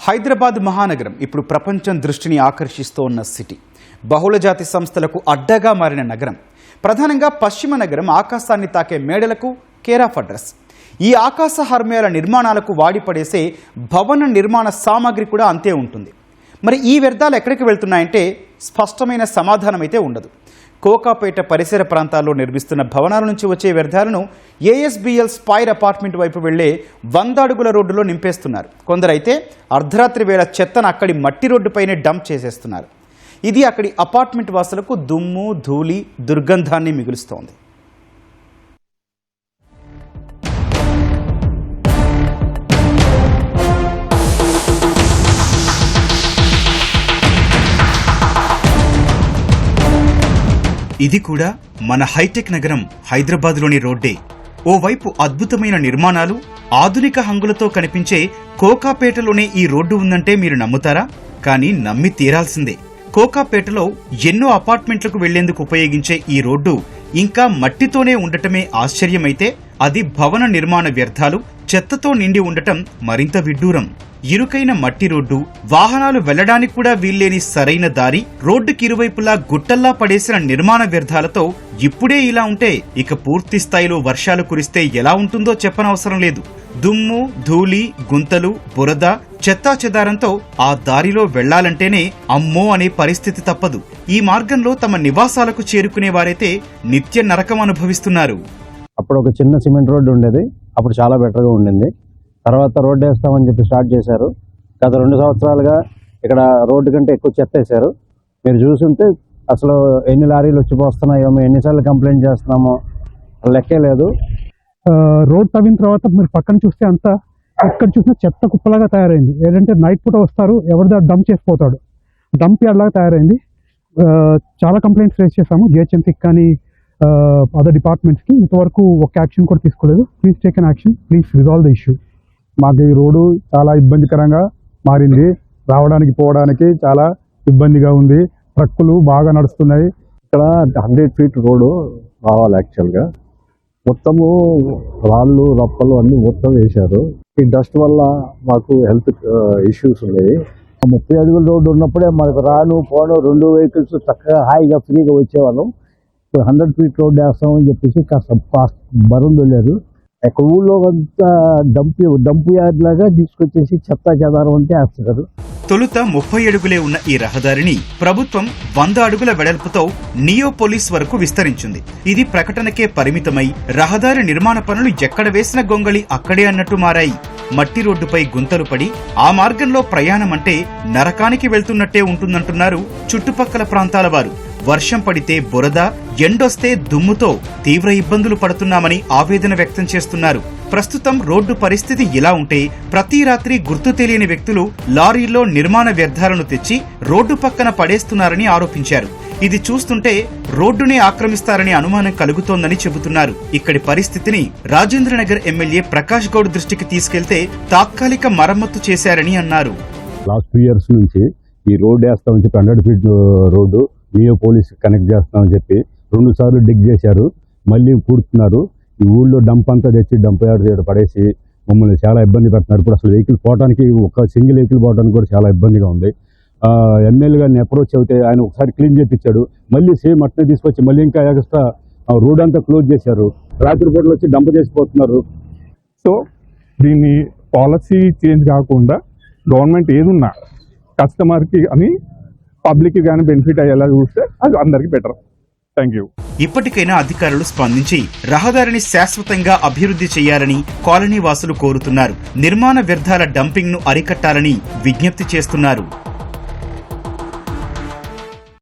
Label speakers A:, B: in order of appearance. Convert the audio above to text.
A: హైదరాబాద్ మహానగరం ఇప్పుడు ప్రపంచం దృష్టిని ఆకర్షిస్తూ ఉన్న సిటీ. బహుళజాతి సంస్థలకు అడ్డగా మారిన నగరం. ప్రధానంగా పశ్చిమ నగరం ఆకాశాన్ని తాకే మేడలకు కేర్ ఆఫ్ అడ్రస్. ఈ ఆకాశ హర్మ్యాల నిర్మాణాలకు వాడిపడేసే భవన నిర్మాణ సామాగ్రి కూడా అంతే ఉంటుంది. మరి ఈ వ్యర్థాలు ఎక్కడికి వెళ్తున్నాయంటే స్పష్టమైన సమాధానం అయితే ఉండదు. కోకాపేట పరిసర ప్రాంతాల్లో నిర్మిస్తున్న భవనాల నుంచి వచ్చే వ్యర్థాలను ఏఎస్బిఎల్ స్పైర్ అపార్ట్మెంట్ వైపు వెళ్లే 100 అడుగుల రోడ్డులో నింపేస్తున్నారు. కొందరైతే అర్ధరాత్రి వేళ చెత్తను అక్కడి మట్టి రోడ్డుపైనే డంప్ చేసేస్తున్నారు. ఇది అక్కడి అపార్ట్మెంట్ వాసులకు దుమ్ము, ధూళి, దుర్గంధాన్ని మిగులుస్తోంది. ఇది కూడా మన హైటెక్ నగరం హైదరాబాద్లోని రోడ్డే. ఓవైపు అద్భుతమైన నిర్మాణాలు, ఆధునిక హంగులతో కనిపించే కోకాపేటలోనే ఈ రోడ్డు ఉందంటే మీరు నమ్ముతారా? కానీ నమ్మి తీరాల్సిందే. కోకాపేటలో ఎన్నో అపార్ట్మెంట్లకు వెళ్లేందుకు ఉపయోగించే ఈ రోడ్డు ఇంకా మట్టితోనే ఉండటమే ఆశ్చర్యమైతే, అది భవన నిర్మాణ వ్యర్థాలు, చెత్తతో నిండి ఉండటం మరింత విడ్డూరం. ఇరుకైన మట్టి రోడ్డు, వాహనాలు వెళ్లడానికి కూడా వీల్లేని సరైన దారి, రోడ్డుకి ఇరువైపులా గుట్టల్లా పడేసిన నిర్మాణ వ్యర్థాలతో ఇప్పుడే ఇలా ఉంటే ఇక పూర్తి స్థాయిలో వర్షాలు కురిస్తే ఎలా ఉంటుందో చెప్పనవసరం లేదు. దుమ్ము, ధూళి, గుంతలు, బురద, చెత్తా చెదారంతో ఆ దారిలో వెళ్లాలంటేనే అమ్మో అనే పరిస్థితి తప్పదు. ఈ మార్గంలో తమ నివాసాలకు చేరుకునే వారైతే నిత్య నరకం అనుభవిస్తున్నారు.
B: అప్పుడు ఒక చిన్న సిమెంట్ రోడ్డు ఉండేది, అప్పుడు చాలా బెటర్గా ఉండింది. తర్వాత రోడ్డు వేస్తామని చెప్పి స్టార్ట్ చేశారు. గత 2 సంవత్సరాలుగా ఇక్కడ రోడ్డు కంటే ఎక్కువ చెత్త వేశారు. మీరు చూసుంటే అసలు ఎన్ని లారీలు వచ్చి పోస్తున్నాయో, ఎన్నిసార్లు కంప్లైంట్ చేస్తున్నామో లెక్కే లేదు.
C: రోడ్ తవ్విన తర్వాత మీరు పక్కన చూస్తే అంతా ఎక్కడ చూసినా చెత్త కుప్పలాగా తయారైంది. ఏంటంటే నైట్ పూట వస్తారు, ఎవరిదా డంప్ చేసిపోతాడు, డంప్ యార్డ్ లాగా తయారైంది. చాలా కంప్లైంట్స్ రేస్ చేశాము జిహెచ్ఎంసీకి కానీ అదర్ డిపార్ట్మెంట్స్కి. ఇంతవరకు ఒక యాక్షన్ కూడా తీసుకోలేదు. Please take an action, please resolve the issue.
D: మాకు ఈ రోడ్డు చాలా ఇబ్బందికరంగా మారింది. రావడానికి పోవడానికి చాలా ఇబ్బందిగా ఉంది. ట్రక్కులు బాగా నడుస్తున్నాయి.
B: ఇక్కడ 100 ఫీట్ రోడ్డు రావాలి. యాక్చువల్గా మొత్తము రాళ్ళు, రప్పలు అన్ని మొత్తం వేశారు. ఈ డస్ట్ వల్ల మాకు హెల్త్ ఇష్యూస్ ఉన్నాయి. 30 అడుగుల రోడ్డు ఉన్నప్పుడే మనకు రాను పోను 2 వెహికల్స్ చక్కగా హాయిగా ఫ్రీగా వచ్చేవాళ్ళం. 100 ఫీట్ రోడ్డు వేస్తామని చెప్పేసి కాస్త బరువు వెళ్ళారు. ఎక్కడ ఊళ్ళో అంతా డంపు యార్డ్ లాగా తీసుకొచ్చేసి చెత్తా చెదారం అంటే వేస్తున్నారు.
A: తొలుత 30 అడుగులే ఉన్న ఈ రహదారిని ప్రభుత్వం 100 అడుగుల వెడల్పుతో నియోపోలిస్ వరకు విస్తరించింది. ఇది ప్రకటనకే పరిమితమై రహదారి నిర్మాణ పనులు ఎక్కడ వేసిన గొంగళి అక్కడే అన్నట్టు మారాయి. మట్టి రోడ్డుపై గుంతలు పడి ఆ మార్గంలో ప్రయాణం అంటే నరకానికి వెళ్తున్నట్టే ఉంటుందంటున్నారు చుట్టుపక్కల ప్రాంతాల వారు. వర్షం పడితే బురద, ఎండొస్తే దుమ్ముతో తీవ్ర ఇబ్బందులు పడుతున్నామని ఆవేదన వ్యక్తం చేస్తున్నారు. ప్రస్తుతం రోడ్డు పరిస్థితి ఇలా ఉంటే ప్రతి రాత్రి గుర్తు తెలియని వ్యక్తులు లారీల్లో నిర్మాణ వ్యర్థాలను తెచ్చి రోడ్డు పక్కన పడేస్తున్నారని ఆరోపించారు. ఇది చూస్తుంటే రోడ్డునే ఆక్రమిస్తారని అనుమానం కలుగుతోందని చెబుతున్నారు. ఇక్కడి పరిస్థితిని రాజేంద్రనగర్ ఎమ్మెల్యే ప్రకాష్ గౌడ్ దృష్టికి తీసుకెళ్తే తాత్కాలిక మరమ్మతు చేశారని అన్నారు.
B: లాస్ట్ 2 years నుంచి ఈ రోడ్డు వేస్తామని చెప్పి 100 feet road neo police connect చేస్తామని చెప్పి 2 సార్లు డిగ్ చేశారు. మళ్ళీ కూడుతున్నారు. ఈ ఊళ్ళో డంప్ అంతా తెచ్చి డంప్ యార్డ్ చేయడం పడేసి మమ్మల్ని చాలా ఇబ్బంది పెడుతున్నారు. ఇప్పుడు అసలు వెహికల్ పోవడానికి, ఒక సింగిల్ వెహికల్ పోవడానికి కూడా చాలా ఇబ్బందిగా ఉంది. ఎమ్మెల్యే గారిని అప్రోచ్ అవుతే ఆయన ఒకసారి క్లీన్ చేయించాడు. మళ్ళీ సేమ్ అట్నే తీసుకొచ్చి మళ్ళీ ఇంకా ఎక్స్ట్రా రోడ్ అంతా క్లోజ్ చేశారు. రాత్రిపూటలు వచ్చి డంప్ చేసిపోతున్నారు.
D: సో దీన్ని పాలసీ చేంజ్ కాకుండా గవర్నమెంట్ ఏదున్నా కస్టమర్కి అని పబ్లిక్కి కానీ బెనిఫిట్ అయ్యేలా చూస్తే అది అందరికీ బెటర్. Thank you.
A: ఇప్పటికైనా అధికారులు స్పందించి రహదారిని శాశ్వతంగా అభివృద్ధి చేయాలని కాలనీ వాసులు కోరుతున్నారు. నిర్మాణ వ్యర్థాల డంపింగ్ ను అరికట్టాలని విజ్ఞప్తి చేస్తున్నారు.